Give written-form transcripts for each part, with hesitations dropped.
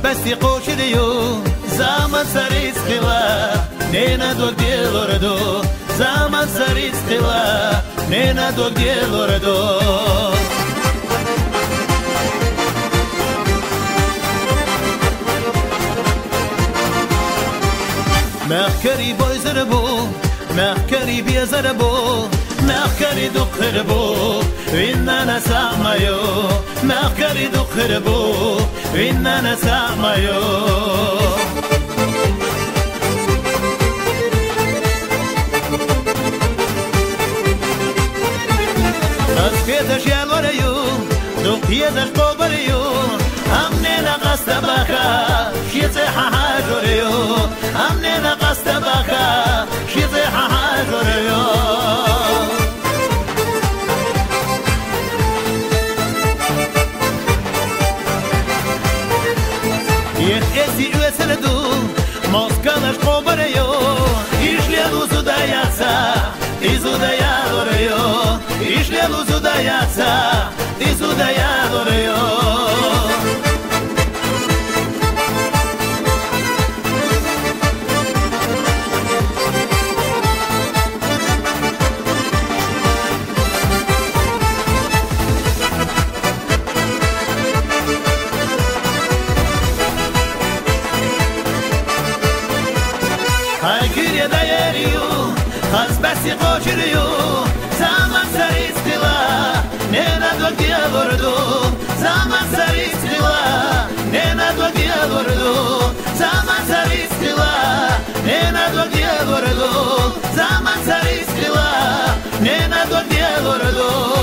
بستی قوشیدیو زمان سریز خلا نینا دو دیلوردو زمان سریز خلا نینا دو دیلوردو مخکری بایزر بو مخکری بیزر بو مخکری دخر بو وینا نسامایو مخکری دخر بو وینا نسامایو از پیدش یالوریو دو پیدش قبریو همه نقصد بخا شیز حاجوریو همه نقصد بخا شیز حاجوریو esi üeseledu Moskalaş kobareyo İşlelu zudayatsa İzudayadoreyo İşlelu zudayatsa İzudayadoreyo بسی قوشیدیو زمان سریز خلا نینا دو دیلوردو زمان سریز خلا نینا دو دیلوردو زمان سریز خلا نینا دو دیلوردو زمان سریز خلا نینا دو دیلوردو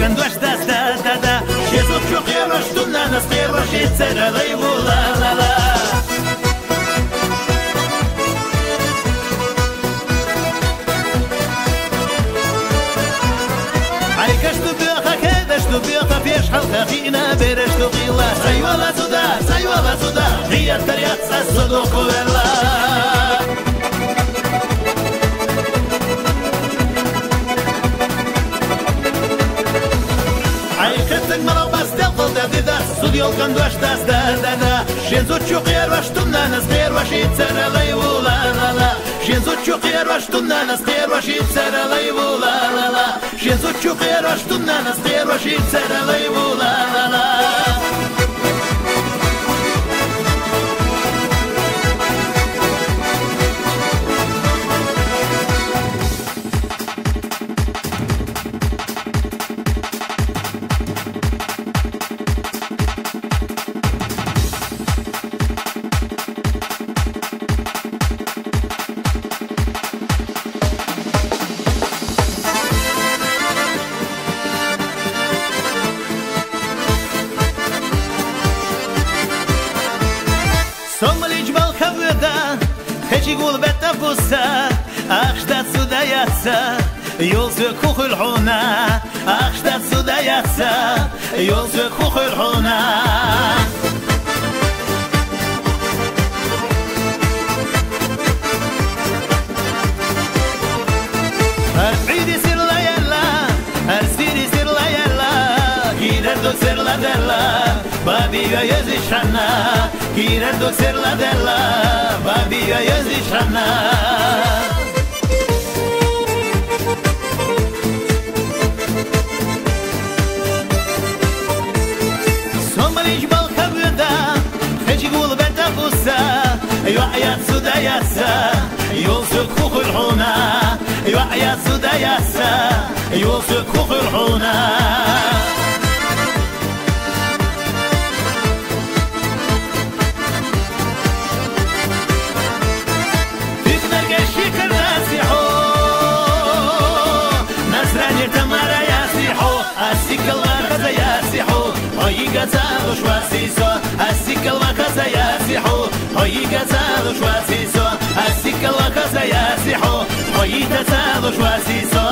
Kan dość da Jezu ciuchieroś tu na nas pieroś i cerelej wula la la Ajkaś tu biocha kiedaś tu biocha piesz halka china beresz tu gila Zajwala cuda Rijat kariatsa sudo kuverla Studiol kan dość da Jezu ciuchieroś tu na nas pieroś i cerelej wula la la Jezu ciuchieroś tu na nas pieroś i cerelej wula la la Jezu ciuchieroś tu na nas pieroś i cerelej wula la la Gurbette bussa Achstatt zu der Jatsa Yolsu kuchul huna Achstatt zu der Jatsa Yolsu kuchul huna Ar'idi sir la yalla Arsiri sir la yalla Girardo sir la della Babiga yazishana Girardo sir la della Babiga yazishana Somalish balkabda Heji gulbeta bussa Yu'ayat sudayasa Yolsuk kukhul huna Yu'ayat sudayasa Yolsuk kukhul huna Gazalo shwasiso asikala kaza yasiho hoyi gazalo shwasiso asikala kaza yasiho hoyi gazalo shwasiso